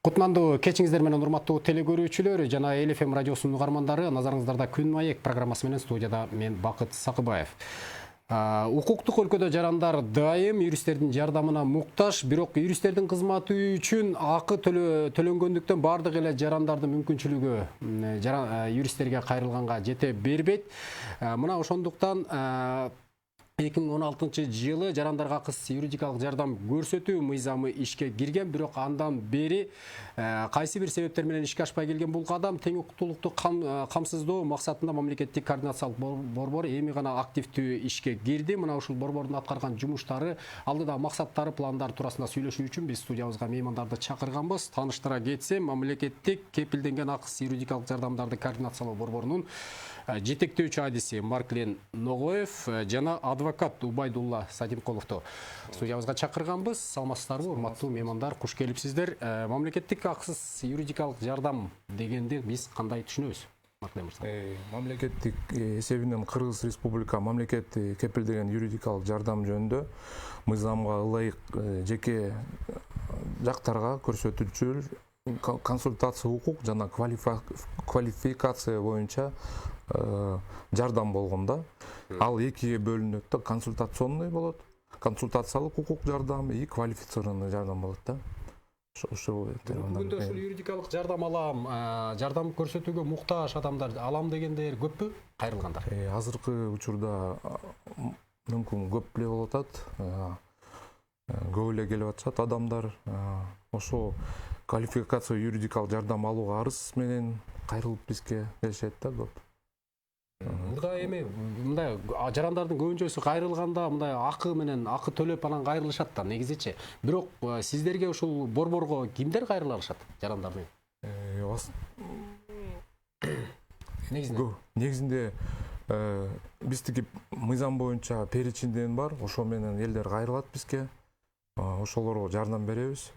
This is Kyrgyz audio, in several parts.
Кутмандуу кечиңиздер менен урматтуу телекөрүүчүлөр жана Эл ФМ радиосунун угармандары, назарыңыздарда Күн маек программасы менен студияда мен Бакыт Сакыбаев. Укуктук өлкөдө жарандар дайым юристтердин жардамына муктаж, бирок юристтердин кызматы үчүн акы төлөнгөндүктөн бардык эле жарандардын мүмкүнчүлүгү юристтерге кайрылганга жете бербейт. Мына ошондуктан 2016 жылы жарандарга акысыз юридикалык жардам көрсөтүү мыйзамы ишке кирген, бирок андан бери кайсы бир себептер менен ишке ашпай келген бул кадам тең укуктуулукту камсыздоо максатында мамлекеттик координациялык борбор эми гана активдүү ишке кирди. Мына ушул борбордун аткарган жумуштары, алдыдагы максаттары, пландары туурасында сүйлөшүү үчүн биз студиябызга меймандарды чакырганбыз. Тааныштыра кетсем, мамлекеттик кепилденген акысыз юридикалык жардамдарды координациялоо борборунун жетектөөчү адиси Марклен Ногоев жана адвокат Убайдулла Садимкуловду студиябызга чакырганбыз. Саламатсыздарбы, урматтуу меймандар, куш келипсиздер. Мамлекеттик акысыз юридикалык жардам дегенди биз кандай түшүнөбүз? Мамлекеттик эсебинен Кыргыз Республика мамлекеттик кепилдеген юридикалык жардам жөнүндө мыйзамга ылайык жеке жактарга көрсөтүүчү консультация укук жана квалификация боюнча жардам болгондо ал экиге бөлүнөт да. Консультационный болот, консультациялык укук жардам и квалифицированный жардам болот да. Бүгүндө ушул юридикалык жардам алам, жардам көрсөтүүгө муктаж адамдар алам дегендер көппү, кайрылгандар? Азыркы учурда мүмкүн көп эле болуп атат. Көп эле келип атышат адамдар. Ошо квалификация юридикалык жардам алууга арыз менен кайрылып бизге келишет да көп. Мурда эми мындай жарандардын көбүнчөсү кайрылганда мындай акы менен акы төлөп анан кайрылышат да негизичи. Бирок сиздерге ушул борборго кимдер кайрыла алышат жарандардын? Негизинде биздики мыйзам боюнча перечинден бар, ошо менен элдер кайрылат бизге. Ошолорго жардам беребиз.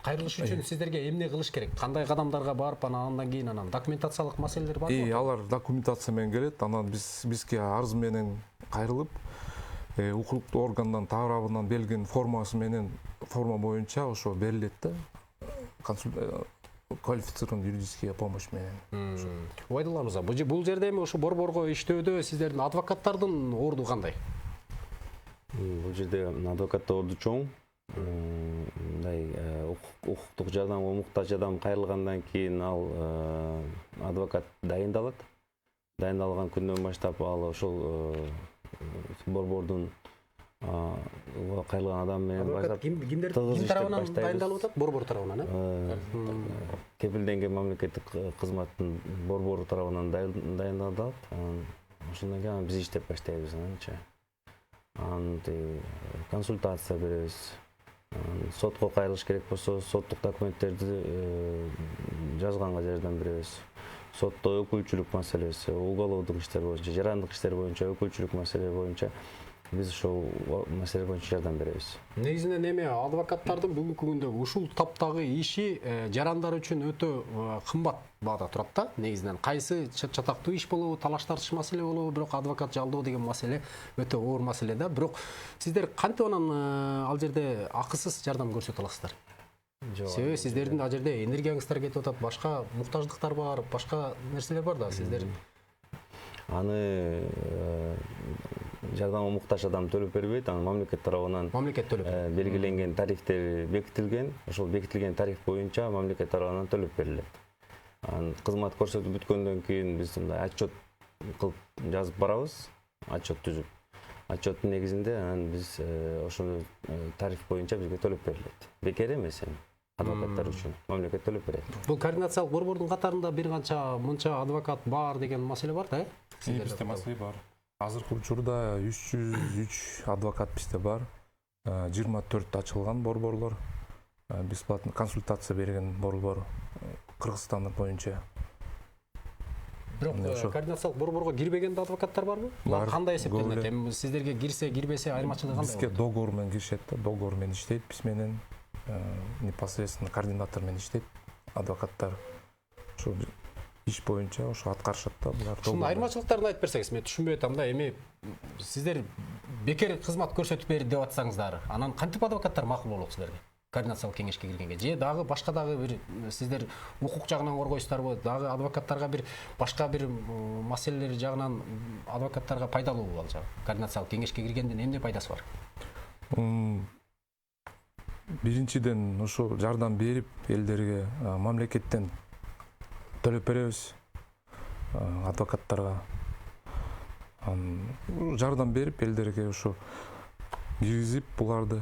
Кайрылыш үчүн сиздерге эмне кылыш керек? Кандай кадамдарга барып, андан кийин документациялык маселелер барбы? Алар документация менен келет, анан бизге арыз менен кайрылып, укуктуу органдан тарабынан берилген формасы менен форма боюнча ошо берилет да. Квалифицированный юридическая помощь менен. Убайдулла мырза, бул жерде эми ошо борборго иштөөдө сиздердин адвокаттардын орду кандай? Бул жерде адвокаттын орду чоң. Мындай укуктук жардамга муктаж адам кайрылгандан кийин ал адвокат дайындалат. Дайындалган күндөн баштап ал ошол борбордун кайрылган адам менен баштап кимдер тарабынан дайындалып атат? Борбор тарабынан, кепилденген мамлекеттик кызматтын борбору тарабынан дайындалат. Ошондон кийин биз иштеп баштайбыз анча. Консультация беребиз. Сотко кайрылыш керек болсо, соттук документтерди жазганга жардам беребиз. Сотто өкүлчүлүк маселеси, уголовдук иштер боюнча, жарандык иштер боюнча, өкүлчүлүк маселе боюнча биз ошол маселе боюнча жардам беребиз. Негизинен эми адвокаттардын бүгүнкү күндө ушул таптагы иши жарандар үчүн өтө кымбат баада турат да. Негизинен кайсы чатактуу иш болобу, талаш тартыш маселе болобу, бирок адвокат жалдоо деген маселе өтө оор маселе да. Бирок сиздер кантип анан ал жерде акысыз жардам көрсөтө аласыздар? Себеби сиздердин ал жерде энергияңыздар кетип атат, башка муктаждыктар бар, башка нерселер бар да сиздер. Аны жардамга муктаж адам төлөп бербейт, аны мамлекет тарабынан белгиленген тарифтер бекитилген. Ошол бекитилген тариф боюнча мамлекет тарабынан төлөп берилет. Кызмат көрсөтүп бүткөндөн кийин биз мындай отчет кылып жазып барабыз, отчет түзүп. Отчеттун негизинде биз ошол тариф боюнча бизге төлөп берилет. Бекер эмес эми адвокаттар үчүн мамлекет төлөп берет. Бул координациялык борбордун катарында бир канча мынча адвокат бар деген маселе бар да, Бизде маселе бар. Азыркы учурда 303 адвокат бизде бар. 24 ачылган борборлор, бесплатно консультация берген борбор Кыргызстан боюнча. Бирок координациялык борборго кирбеген адвокаттар барбы? Булар кандай эсептелет? Эми сиздерге кирсе, кирбесе айырмачылыгы кандай? Бизге договор менен киришет да, договор менен иштейт биз менен, непосредственно координатор менен иштейт адвокаттар. Ошо иш боюнча ошо аткарышат да булар. Ушунун айырмачылыктарын айтып берсеңиз, мен түшүнбөй атам да. Эми сиздер бекер кызмат көрсөтүп берди деп атсаңыздар, анан кантип адвокаттар макул болот силерге? координациялык кеңешке киргенге, же дагы башка дагы бир сиздер укук жагынан коргойсуздарбы, дагы адвокаттарга бир башка бир маселелер жагынан адвокаттарга пайдалуубу ал жагы координациялык кеңешке киргенден эмне пайдасы бар? Биринчиден ошо жардам берип элдерге мамлекеттен төлөп беребиз адвокаттарга. Жардам берип элдерге ошо киргизип буларды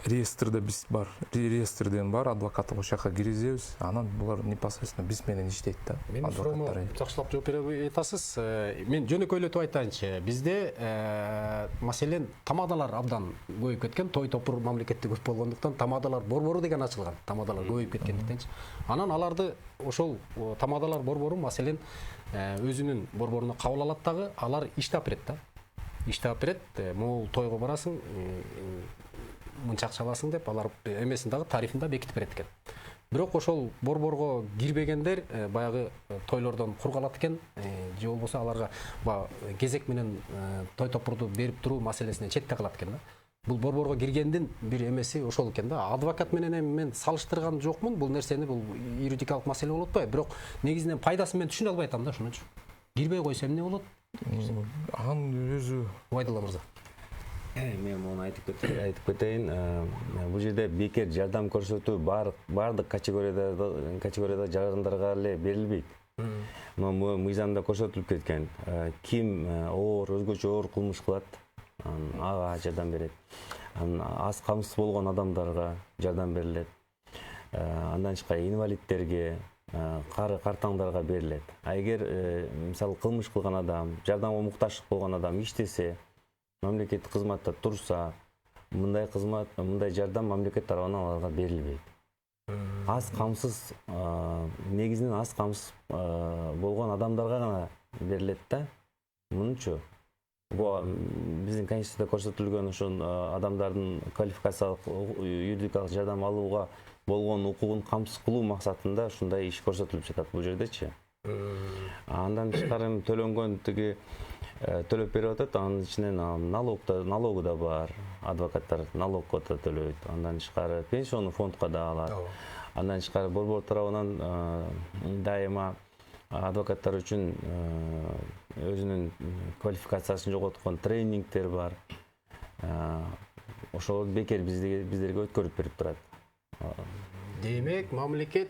реестрде биз бар, реестрден бар адвокат ошол жака киргизебиз. Анан булар непосредственно биз менен иштейт да. Менин суроомо жакшылап жооп бере атасыз. Мен жөнөкөйлөтүп айтайынчы. Бизде маселен тамадалар абдан көбөйүп кеткен. Той топур мамлекетте көп болгондуктан тамадалар борбору деген ачылган. Тамадалар көбөйүп кеткендиктенчи. Анан аларды ошол тамадалар борбору маселен өзүнүн борборуна кабыл алат дагы, алар иштеп берет да. Иштеп берет. Могул тойго барасың, мынча акча аласың деп алар эмесин дагы тарифин да бекитип берет экен. Бирок ошол борборго кирбегендер баягы тойлордон кур калат экен, же болбосо аларга кезек менен той топурду берип туруу маселесинен четте калат экен да. Бул борборго киргендин бир эмеси ошол экен да. Адвокат менен мен салыштырган жокмун, бул нерсени бул юридикалык маселе болуп атпайбы, бирок негизинен пайдасын мен түшүнө албай атам да, ошон үчүн. Кирбей койсо эмне болот? Анын өзү Убайдулла мырза. Мен муну айтып кетейин. Бул жерде бекер жардам көрсөтүү бардык категорияда жардамдарга эле берилбейт. Мыйзамда көрсөтүлүп кеткен. Ким өзгөчө оор кылмыш кылат, ага жардам берет. Аз камсыз болгон адамдарга жардам берилет. Андан тышкары инвалидтерге, картаңдарга берилет. Эгер мисалы кылмыш кылган адам, жардамга муктаж болгон адам иштесе, мамлекеттик кызматта турса, мындай жардам мамлекет тарабынан аларга берилбейт. Аз камсыз, негизинен аз камсыз болгон адамдарга гана берилет да. Мынчу биздин конституцияда көрсөтүлгөн ошол адамдардын квалификациялык юридикалык жардам алууга болгон укугун камсыз кылуу максатында ушундай иш көрсөтүлүп жатат бул жердечи. Андан тышкары төлөнгөн тиги төлөп берип атат, анын ичинен налогу да бар. Адвокаттар налогко да төлөйт. Андан тышкары пенсионный фондко да алат. Андан тышкары борбор тарабынан дайыма адвокаттар үчүн өзүнүн квалификациясын жоготкон тренингтер бар. Ошол бекер биздерге өткөрүп берип турат. Демек, мамлекет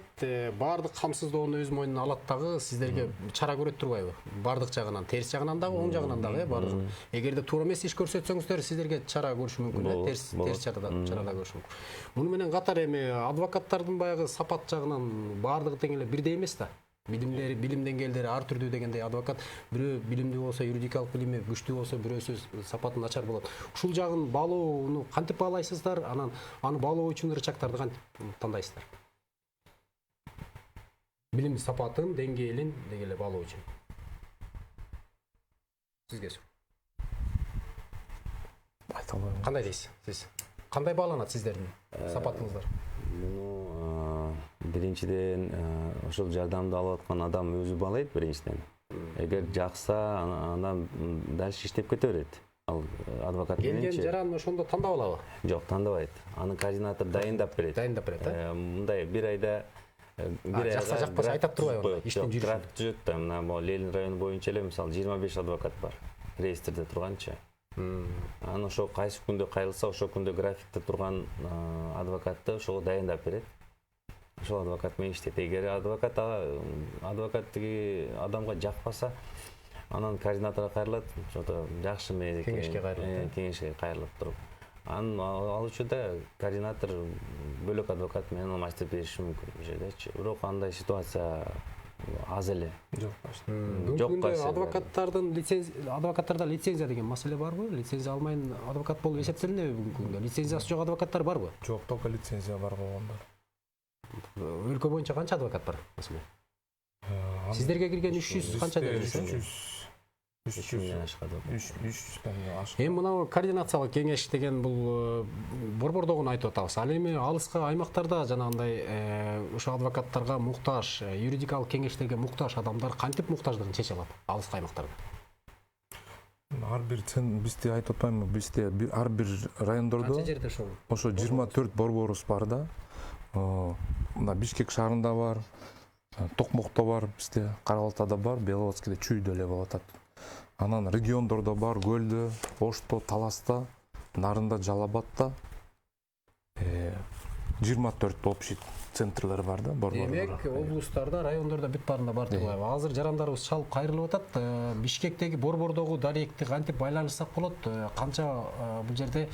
бардык камсыздоону өз мойнуна алат дагы, сиздерге чара көрөт турбайбы? Бардык жагынан, терс жагынан дагы, оң жагынан дагы, бардык. Эгерде туура эмес иш көрсөтсөңүздөр, сиздерге чара көрүшү мүмкүн, терс чара да көрүшү мүмкүн. Муну менен катар эми адвокаттардын баягы сапат жагынан бардыгы тең эле бирдей эмес да. Билим деңгээлдери ар түрдүү дегендей, адвокат бирөө билимдүү болсо, юридикалык билими күчтүү болсо, бирөөсү сапаты начар болот. Ушул жагын баалоону кантип баалайсыздар? Анан аны баалоо үчүн ырычактарды кантип тандайсыздар? Билим сапатын, деңгээлин деги эле баалоо үчүн. Сизге суу. айта албайм. Кандай дейсиз? Сиз кандай бааланат сиздердин сапатыңыздар? Биринчиден ошол жардамды алып аткан адам өзү баалайт биринчиден. Эгер жакса, андан дальше иштеп кете берет. Ал адвокат келген жаран ошондо тандап алабы? Жок, тандабайт. Аны координатор дайындап берет. Дайындап берет, мындай бир айда жакса жакпаса айтап турбайбы? Иштин жүрүшүн. График түзөт да, мына могу Ленин району боюнча эле мисалы 25 адвокат бар. Реестрде турганчы. Аны ошо кайсы күндө кайрылса, ошол күндө графикте турган адвокатты ошого дайындап берет. Ошол адвокат менен иштейт. Эгер адвокат тиги адамга жакпаса, анан координаторго кайрылат, ошо жакшы эмес экен. Кеңешке кайрылып туруп. Анын ал учурда координатор бөлөк адвокат менен алмаштырып бериши мүмкүн бул жердечи. Бирок андай ситуация аз эле. Жок. Адвокаттарда лицензия деген маселе барбы? Лицензия алмайын адвокат болуп эсептелинеби бүгүнкү күндө? Лицензиясы жок адвокаттар барбы? Жок, только лицензия бар болгондар. Өлкө боюнча канча адвокат бар? Сиздерге кирген 300 канча дедиңиз? 300 ашкан. 300 ашкан. Эми мына координациялык кеңеш деген бул борбордогуну айтып атабыз. Ал эми алыскы аймактарда жанагындай ошо адвокаттарга муктаж, юридикалык кеңештерге муктаж адамдар кантип муктаждыгын чече алат алыскы аймактарда? ар бир бизде айтып атпаймынбы, бизде ар бир райондордо Канча жерде ошол? ошо 24 борборубуз бар да. Мына Бишкек шаарында бар, Токмокто бар, бизде Кара Балтада бар, Беловодскийде, Чүйдө эле болуп атат. Анан региондордо бар, Көлдө, Ошто, Таласта, Нарында, Жалал-Абадта 24 общий центрлер бар да, борборлор. Демек, облустарда, райондордо бүт баарында бар деп коебуз. Азыр жарандарыбыз чалып кайрылып атат. Бишкектеги борбордогу даректи кантип байланышсак болот? Канча бул жерде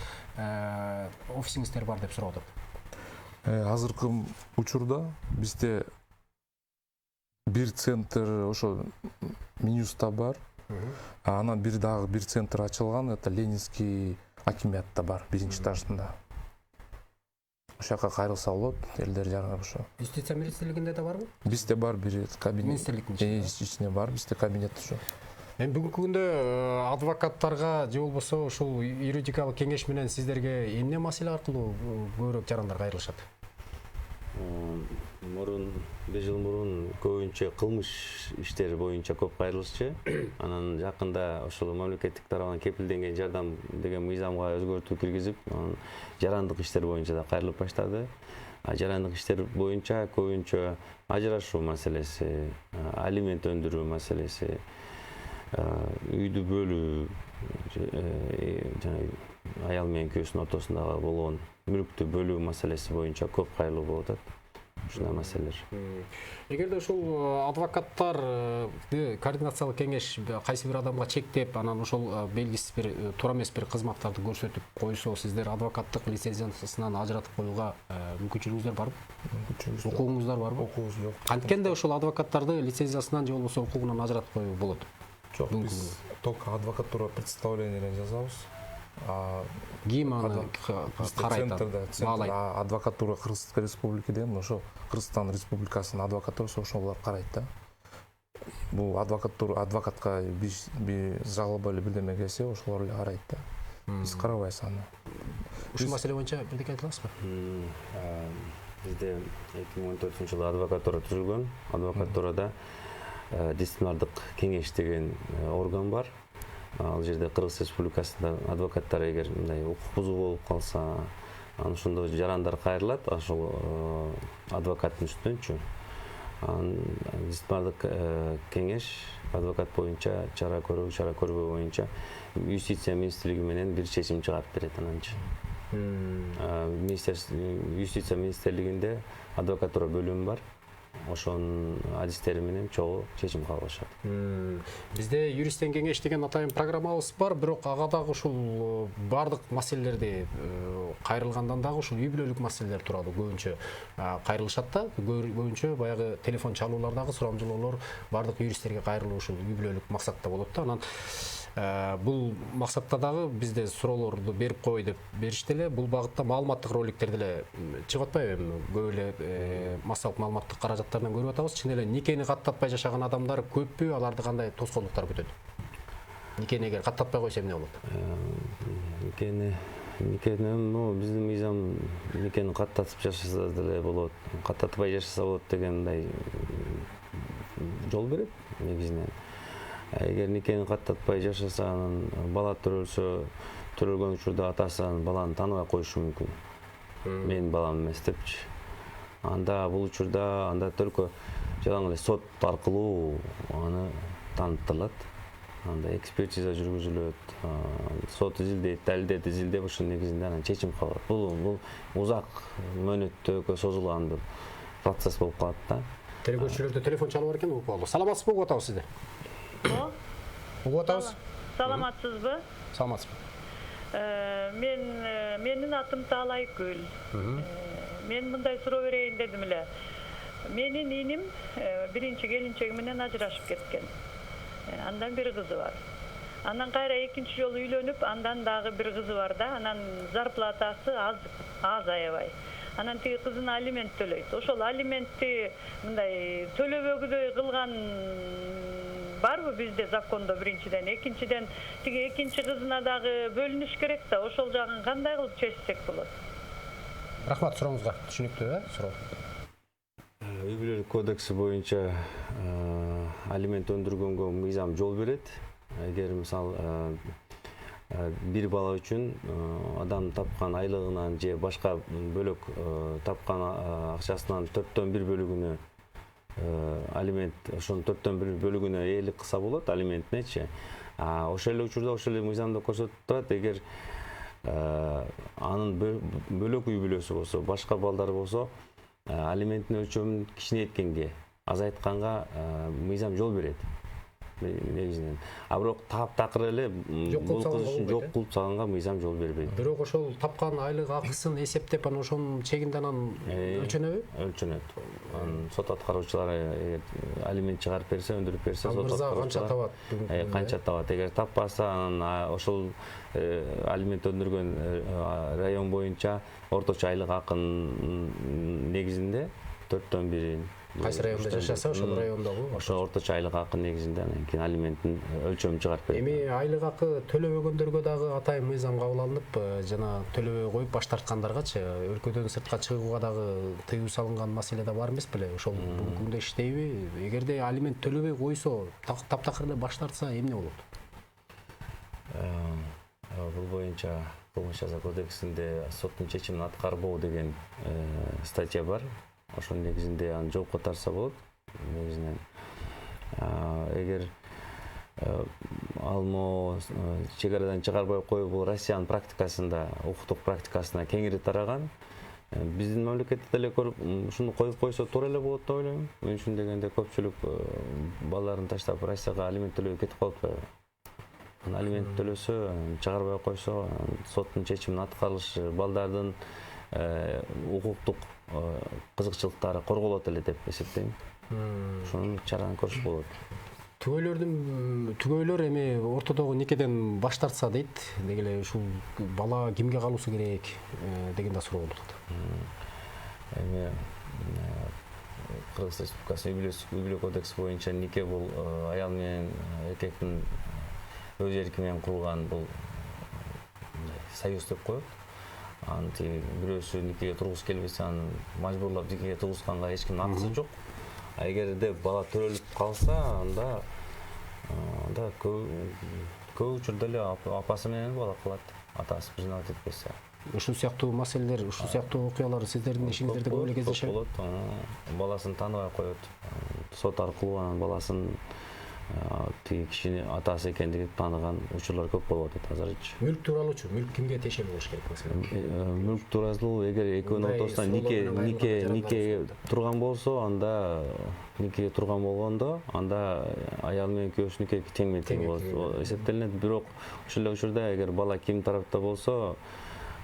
офисиңиздер бар деп сурап атат. Азыркы учурда бизде бир центр ошо Минюста бар. Анан дагы бир центр ачылган, это Ленинский акимиатта бар, биринчи этажында. Ошо жака кайрылса болот, элдер жаргап ошо. Юстиция министрлигинде да барбы? Бизде бар бир кабинет. Министрликтин ичинде бар, бизде кабинет ошо. Эми бүгүнкү күндө адвокаттарга же болбосо ушул юридикалык кеңеш менен сиздерге эмне маселе аркылуу көбүрөөк жарандар кайрылышат? Мурун 5 жыл мурун көбүнчө кылмыш иштери боюнча көп кайрылышчу. Анан жакында ошол мамлекеттик тарабынан кепилденген жардам деген мыйзамга өзгөртүү киргизип, жарандык иштер боюнча да кайрылып баштады. Жарандык иштер боюнча көбүнчө ажырашуу маселеси, алимент өндүрүү маселеси, үйдү бөлүү, жана аял менен күйөөсүнүн ортосундагы болгон мүлктү бөлүү маселеси боюнча көп кайрылуу болуп атат. Ушундай маселелер. Эгерде ушул адвокаттарды координациялык кеңеш кайсы бир адамга чектеп, анан ошол белгисиз бир туура эмес бир кызматтарды көрсөтүп койсо, сиздер адвокаттык лицензиясынан ажыратып коюуга мүмкүнчүлүгүңүздөр барбы? Укугуңуздар барбы? Укугубуз жок. Канткенде ошол адвокаттарды лицензиясынан же болбосо укугунан ажыратып коюуга болот? Жок, биз только адвокатура представлениелерин жазабыз. Ким аны карайт? Центрде адвокатура Кыргызстан Республики деген, ошо Кыргызстан Республикасынын адвокатурасы ошолор карайт да. Бул адвокатка жалоба эле бирдеме келсе, ошолор эле карайт да. Биз карабайбыз аны. Ушул маселе боюнча бирдеке айта аласызбы? Бизде 2014-жылы адвокатура түзүлгөн. Адвокатурада дисциплинардык кеңеш деген орган бар. Ал жерде Кыргыз Республикасында адвокаттар эгер мындай укук бузуу болуп калса, анан ошондо жарандар кайрылат, ошол адвокаттын үстүнөнчү. Дисциплинардык кеңеш адвокат боюнча чара көрбөө боюнча юстиция министрлиги менен бир чечим чыгарып берет ананчы. Юстиция министрлигинде адвокатура бөлүмү бар. Ошонун адистери менен чогуу чечим кабыл алышат. Бизде юристтен кеңеш деген атайын программабыз бар, бирок ага дагы ушул бардык маселелерди кайрылгандан дагы ушул үй бүлөлүк маселелер туралы көбүнчө кайрылышат да. Көбүнчө баягы телефон чалуулардагы сурамжылоолор бардык юристтерге кайрылуу ушул үй бүлөлүк максатта болот да. Анан бул максатта дагы бизде суроолорду берип кой деп беришти эле. Бул багытта маалыматтык роликтер деле чыгып атпайбы? Эми көп эле массалык маалыматтык каражаттарынан көрүп атабыз. Чын эле никени каттатпай жашаган адамдар көппү? Аларды кандай тоскоолдуктар күтөт? Никени эгер каттатпай койсо эмне болот? Никени биздин мыйзам никени каттатып жашаса деле болот, каттатпай жашаса болот дегендей жол берет негизинен. Эгер никени каттатпай жашаса, анан бала төрөлгөн учурда атасы баланы тааныбай коюшу мүмкүн. Менин балам эмес депчи. Анда бул учурда только жалаң эле сот аркылуу аны тааныптырылат. Анда экспертиза жүргүзүлөт, сот изилдейт, далилдерди изилдеп, ошонун негизинде анан чечим кабыл алат. Бул узак мөөнөттөгө созулган бир процесс болуп калат да. Тергөөчүлөрдө телефон чалып бар экен, угуп алды. Саламатсызбы, угуп атабыз сизди. Угуп атабыз. Саламатсызбы? Саламатсызбы. Менин атым Таалайгүл. Мен мындай суроо берейин дедим эле. Менин иним биринчи келинчеги менен ажырашып кеткен. Андан бир кызы бар. Андан кайра экинчи жолу үйлөнүп, андан дагы бир кызы бар да. Анан зарплатасы аз аябай. Анан тиги кызына алимент төлөйт. Ошол алиментти мындай төлөбөгүдөй кылган барбы бизде закондо биринчиден, экинчиден тиги экинчи кызына дагы бөлүнүш керек да, ошол жагын кандай кылып чечсек болот? Рахмат, сурооңузга түшүнүктүү, суроо. Үй бүлөлүк кодекси боюнча алимент өндүргөнгө мыйзам жол берет. эгер мисалы бир бала үчүн адам тапкан айлыгынан же башка бөлөк тапкан акчасынан 4/1 бөлүгүнө алимент, ошонун 4/1 бөлүгүнө ээлик кылса болот алиментинечи. Ошол эле учурда ошол эле мыйзамда көрсөтүп турат, эгер анын бөлөк үй бүлөсү болсо, башка балдары болсо, алименттин өлчөмүн кичинейткенге, азайтканга мыйзам жол берет. Негизинен. Бирок таптакыр эле бул кыз үчүн жок кылып салганга мыйзам жол бербейт. Бирок ошол тапкан айлык акысын эсептеп, анан ошонун чегинде анан өлчөнөбү? Өлчөнөт. Анан сот аткаруучулары алимент чыгарып берсе, өндүрүп берсе, сот канча табат? Канча табат. Эгер таппаса, анан ошол алимент өндүргөн район боюнча орточо айлык акынын негизинде 4/1. Кайсы районда жашаса, ошол райондогу ошо орточо айлык акы негизинде анан кийин алименттин өлчөмүн чыгарып берет. Эми айлык акы төлөбөгөндөргө дагы атайын мыйзам кабыл алынып, жана төлөбөй коюп баш тарткандаргачы өлкөдөн сыртка чыгууга дагы тыюу салынган маселе да бар эмес беле? Ошол бүгүнкү күндө иштейби? Эгерде алимент төлөбөй койсо, таптакыр эле баш тартса эмне болот? Бул боюнча Кылмыш жаза кодексинде соттун чечимин аткарбоо деген статья бар. Ошонун негизинде аны жоопко тартса болот. Негизинен эгер ал могу чек арадан чыгарбай коюу бул Россиянын практикасында, укуктук практикасына кеңири тараган. Биздин мамлекетте деле көрүп, ушуну коюп койсо туура эле болот деп ойлойм. Мен үчүн дегенде көпчүлүк балдарын таштап Россияга алимент төлөбөй кетип калып атпайбы? Алимент төлөсө, чыгарбай койсо, соттун чечимин аткарылышы, балдардын укуктук кызыкчылыктары корголот эле деп эсептейм. Ошонун чараны көрүш болот. Түгөйлөр эми ортодогу никеден баш тартса дейт, деги эле ушул бала кимге калуусу керек деген да суроо болуп атат. Эми Кыргыз Республикасынын үй бүлө кодекси боюнча нике бул аял менен эркектин өз эрки менен курулган бул союз деп коет. Аны бирөөсү никеге тургусу келбесе, аны мажбурлап никеге тургузганга эч кимдин акысы жок. Эгерде бала төрөлүп калса, анда көп учурда эле апасы менен бала калат, атасы признавать этпесе. Ушул сыяктуу маселелер, ушул сыяктуу окуялар сиздердин ишиңиздерде көп эле кездешеби? Болот, баласын тааныбай коет. Сот аркылуу анан баласын тиги кишини атасы экендигин тааныган учурлар көп болуп атат азырчы. Мүлк тууралуучу, мүлк кимге тиешелүү болуш керек маселе? Мүлк тууралуу эгер экөөнүн ортосунда нике турган болсо, анда нике турган болгондо, анда аял менен күйөөсү нике тең болот эсептелинет. Бирок ошол эле учурда эгер бала ким тарапта болсо,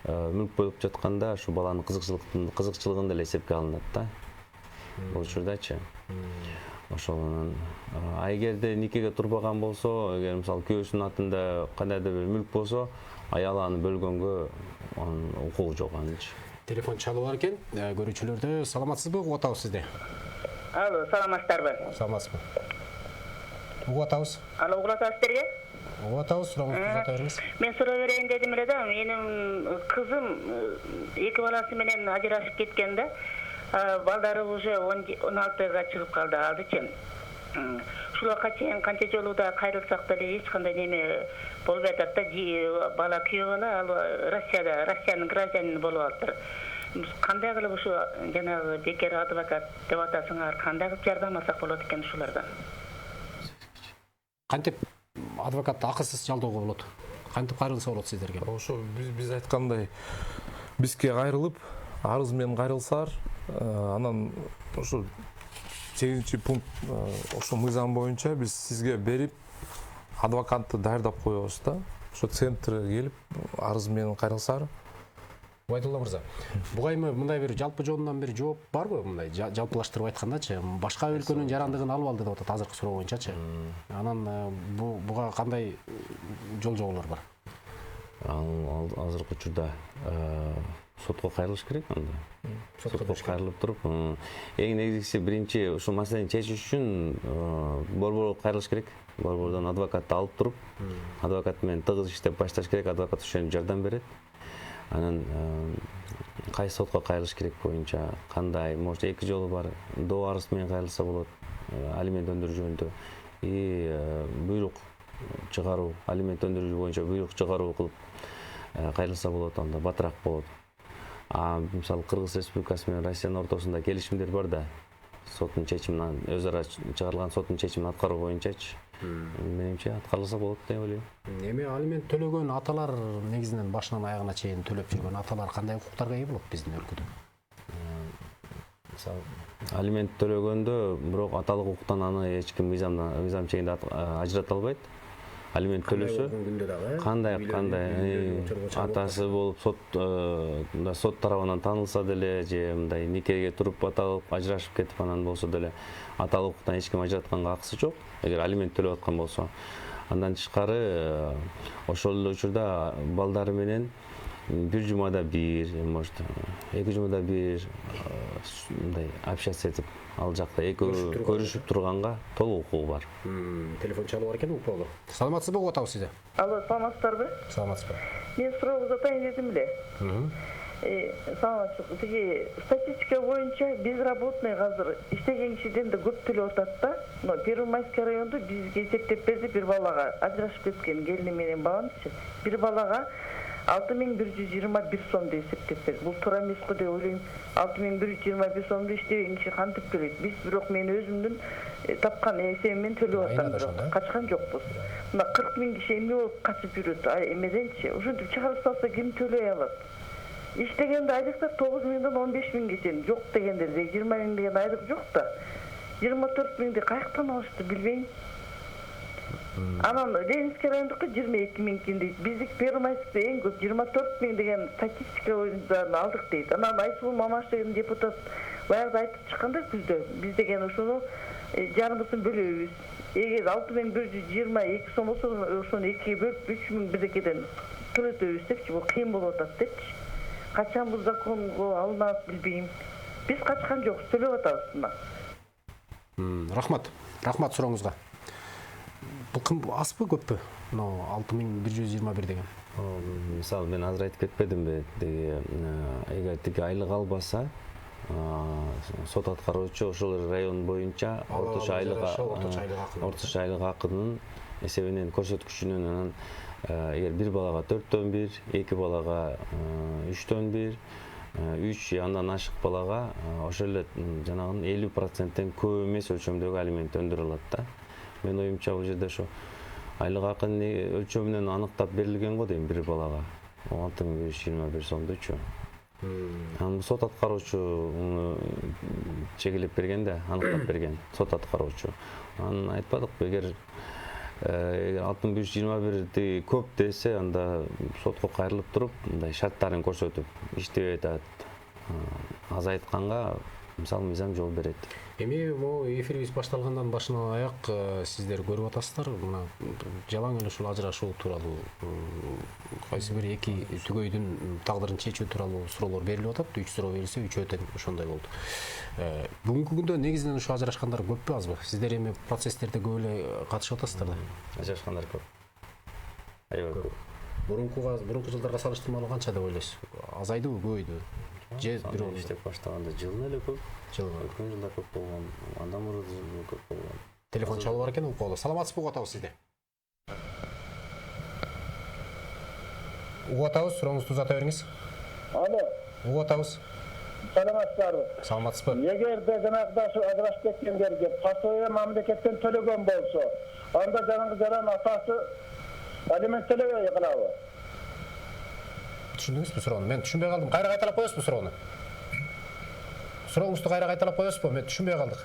мүлк бөлүп жатканда ушу баланын кызыкчылыгын деле эсепке алынат да. Бул учурдачы. Ошол эгерде никеге турбаган болсо, эгер мисалы күйөөсүнүн атында кандайдыр бир мүлк болсо, аял аны бөлгөнгө анын укугу жок анычы. Телефон чалып бар экен. Көрүүчүлөрдө саламатсызбы? Угуп атабыз сизди. Алло, саламатсыздарбы? Саламатсызбы? Угуп атабыз. Алло, угуп атасыз сиздерге? Угуп атабыз, сурооңузду узата бериңиз. Мен суроо берейин дедим эле да, менин кызым эки баласы менен ажырашып кеткен да. Балдары уже 16-га чыгып калды, алдычы. Ушуларга чейин канча жолу да кайрылсак деле эч кандай неме болбой атат да. Бала күйөө бала, ал Россиянын гражданины болуп алыптыр. Кандай кылып ушу жанагы бекер адвокат деп атасыңар, кандай кылып жардамласак болот экен ушулардан? Кантип адвокатты акысыз жалдоого болот? Кантип кайрылса болот сиздерге? Ошо биз айткандай бизге кайрылып, арыз менен кайрылсаар, анан ошо 8-пункт ошо мыйзам боюнча биз сизге берип адвокатты даярдап коебуз да. Ошо центрге келип арыз менен кайрылсаар. Убайдулла мырза, буга эми мындай бир жалпы жонунан бир жооп барбы? Мындай жалпылаштырып айткандачы, башка өлкөнүн жарандыгын алып алды деп атат азыркы суроо боюнчачы. Анан буга кандай жол-жоболор бар? Азыркы учурда сотко кайрылыш керек анда. Сотко кайрылып туруп, эң негизгиси биринчи ушул маселени чечиш үчүн борборго кайрылыш керек. Борбордон адвокатты алып туруп, адвокат менен тыгыз иштеп башташ керек, адвокат ошону жардам берет. Анан кайсы сотко кайрылыш керек боюнча кандай, может эки жолу бар. Доо арыз менен кайрылса болот, алимент өндүрүү жөнүндө. Буйрук чыгаруу, алимент өндүрүү боюнча буйрук чыгаруу кылып кайрылса болот, анда батыраак болот. Мисалы Кыргыз Республикасы менен Россиянын ортосунда келишимдер бар да. Соттун чечиминен өз ара чыгарылган соттун чечимин аткаруу боюнчачы. Менимче аткарылса болот деп ойлойм. Эми алимент төлөгөн аталар негизинен башынан аягына чейин төлөп жүргөн аталар кандай укуктарга ээ болот биздин өлкөдө? Мисалы алимент төлөгөндө бирок аталык укуктан аны эч ким мыйзам чегинде ажырата албайт. Алимент төлөсө кандай атасы болуп сот тарабынан таанылса деле же мындай никеге туруп аталып ажырашып кетип анан болсо деле аталык укуктан эч ким ажыратканга акысы жок. Эгер алимент төлөп аткан болсо, андан тышкары ошол эле учурда балдары менен бир жумада бир, может, 2 жумада бир мындай общаться этип ал жакта экөө көрүшүп турганга толук укугу бар. Телефон чалып бар экен укполу. Саламатсызбы, угуп атабыз сизди. Алло, саламатсыздарбы? Саламатсызбы. Мен суроо атайын дедим эле. Саламатсыз. Тиги статистика боюнча безработный азыр иштеген кишиден да көп төлөп атат да. Но Первомайский райондо бизге эсептеп берди, бир балага ажырашып кеткен келини менен баламчы. Бир балага 6121 сомду эсептеп берди. Бул туура эмес го деп ойлойм. 6121 сомду иштеген киши кантип төлөйт? Биз бирок мен өзүмдүн тапкан эсебиммен төлөп атам. Качкан жокпуз. Мына 40 000 киши эмне болуп качып жүрөт? Эмеденчи? Ошентип чыгарып салса ким төлөй алат? İştegende aylıklar 9 mindən 15 min geçen. Yok degende de 20 min деген aylık yok da. 24 mindi kayıktan alıştı bilmeyin. Anan Denizli rayondaki 22 min kindi. Bizlik Permaysk'ta en köp 24 min degen statistika oyuncularını aldık deydi. Anan Aysul Mamaş degen deputat bayağıda aytıp çıkanda küzde. Biz degen uşunu yarımısın bölüyoruz. Eğer 6122 som olsa uşunu 2'ye bölüp 3 min bizdekeden төлөтөбүз депчи, бул кыйын болуп атат депчи. Качан бул законго алынат билбейм. Биз качкан жокпуз, төлөп атабыз мына. Рахмат сурооңузга. Бул кым аспы көппү? 6121 деген. Мисалы мен азыр айтып кетпедимби? Эгер тиги айлык албаса, сот аткаруучу ошол район боюнча орточо айлык акынын эсебинен көрсөткүчүнөн анан эгер бир балага 4төн 1, 2 балага 3төн 1, 3 андан ашык балага ошол эле жанагынын 50%тен көп эмес өлчөмдөгү алимент өндүрө алат да. Мен оюмча бул жерде ошо айлык акынын өлчөмүнөн аныктап берилген го дейм бир балага. 6121 сомдучу. Анан сот аткаруучу чегилеп берген да, аныктап берген сот аткаруучу. Анан айтпадыкпы, эгер 6121 көп десе, анда сотко кайрылып туруп, мындай шарттарын көрсөтүп, иштебей атат. Азайтканга мисалы мыйзам жол берет. Эми могу эфирибиз башталгандан башынан аяк сиздер көрүп атасыздар. Мына жалаң эле ушул ажырашуу тууралуу кайсы бир эки түгөйдүн тагдырын чечүү тууралуу суроолор берилип атат. 3 суроо берилсе 3 өтөн ошондой болду. Бүгүнкү күндө негизинен ушу ажырашкандар көппү азбы? Сиздер эми процесстерде көп эле катышып атасыздар да? Ажырашкандар көп. Аябай көп. Мурунку жылдарга салыштырмалуу канча деп ойлойсуз? Азайдыбы, көбөйдүбү? Же бирок иштеп баштаганда жылына эле көп. Өткөн жылда көп болгон, андан мурун көп болгон. Телефон чалып бар экен, уколу. Саламатсызбы, угуп атабыз сизди. Угуп атабыз, сурооңузду узата бериңиз. Алло. Угуп атабыз. Саламатсыздарбы? Саламатсызбы. Эгерде жанагыда ушу ажырашып кеткендерге пасоя мамлекеттен төлөгөн болсо, анда жанагы жаран атасы алимент төлөбөй калабы? Түшүндүңүзбү суроону? Мен түшүнбөй калдым. Кайра кайталап коесузбу суроону? Сурооңузду кайра кайталап коесузбу? Мен түшүнбөй калдык.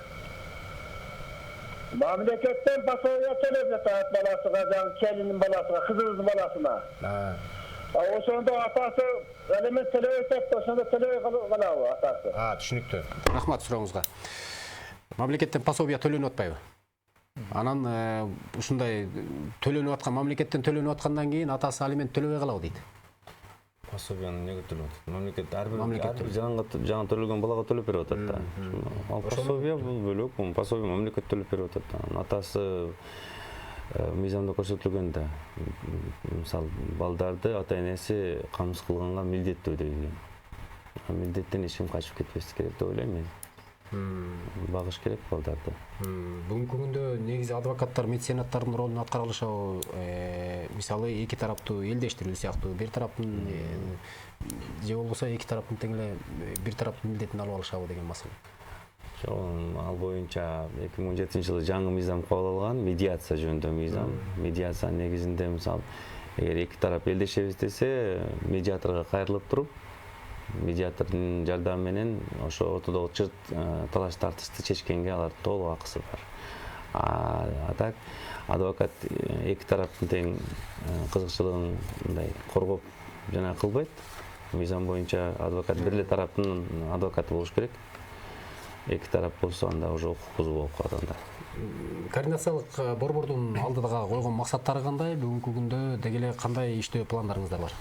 Мамлекеттен пасоя төлөп жатат баласыга, жана келинин баласыга, кызыбыздын баласына. Ошондо атасы алимент төлөбөй атат, ошондо төлөбөй калабы атасы? Түшүнүктүү. Рахмат сурооңузга. Мамлекеттен пособия төлөнүп атпайбы? Анан ушундай төлөнүп аткан, мамлекеттен төлөнүп аткандан кийин атасы алимент төлөбөй калабы дейт. Пособияны эмнеге төлөп атат? Мамлекет ар бир жаңы төлөгөн балага төлөп берип атат да. Ал пособия бул бөлөк, пособия мамлекет төлөп берип атат. Атасы мыйзамда көрсөтүлгөн да. Мисалы балдарды ата-энеси камсыз кылганга милдеттүү деген. Милдеттен эч ким качып кетпеси керек деп ойлойм мен. багыш керек балдарды. Бүгүнкү күндө негизи адвокаттар меценаттардын ролун аткара алышабы? Мисалы эки тараптуу элдештирүү сыяктуу, бир тараптын же болбосо эки тараптын тең эле бир тараптын милдетин алып алышабы деген маселе. Ал боюнча 2017-жылы жаңы мыйзам кабыл алган, медиация жөнүндө мыйзам. Медиация негизинде мисалы эгер эки тарап элдешебиз десе, медиаторго кайрылып туруп, медиатордун жардамы менен ошо ортодогу чырт талаш тартышты чечкенге алардын толук акысы бар. А так адвокат эки тараптын тең кызыкчылыгын мындай коргоп жана кылбайт. Мыйзам боюнча адвокат бир эле тараптын адвокаты болуш керек. Эки тарап болсо анда уже укук бузуу болуп калат анда. Координациялык борбордун алдыга койгон максаттары кандай? Бүгүнкү күндө деги эле кандай иштөө пландарыңыздар бар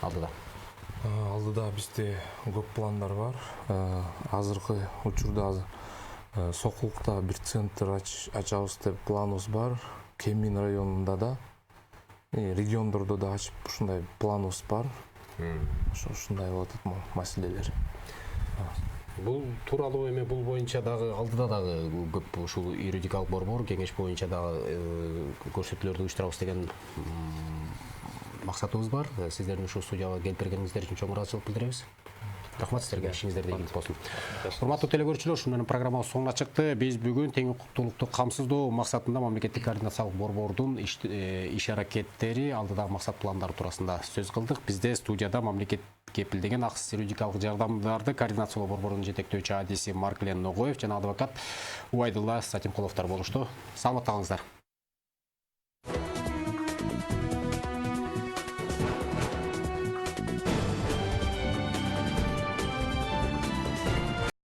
алдыда? Алдыда бизде көп пландар бар. Азыркы учурда Сокулукта бир центр ачабыз деп планыбыз бар. Кемин районунда да, региондордо да ачып ушундай планыбыз бар. Ушундай болот маселелер. Бул тууралуу эме бул боюнча дагы алдыда дагы көп ушул юридикалык борбор кеңеш боюнча дагы көрсөтүүлөрдү уюштурабыз деген максатыбыз бар. Сиздердин ушул студияга келип бергениңиздер үчүн чоң ыраазычылык билдиребиз. Рахмат, сиздерге ишиңиздерде ийгилик болсун. Урматтуу телекөрүүчүлөр, ушун менен программабыз соңуна чыкты. Биз бүгүн тең укуктуулукту камсыздоо максатында мамлекеттик координациялык борбордун иш аракеттери, алдыдагы максат пландары туурасында сөз кылдык. Бизде студияда мамлекет кепилдеген акысыз юридикалык жардамдарды координациялоо борборунун жетектөөчү адиси Марклен Ногоев жана адвокат Убайдулла Сатимкуловдор болушту. Саламатта калыңыздар.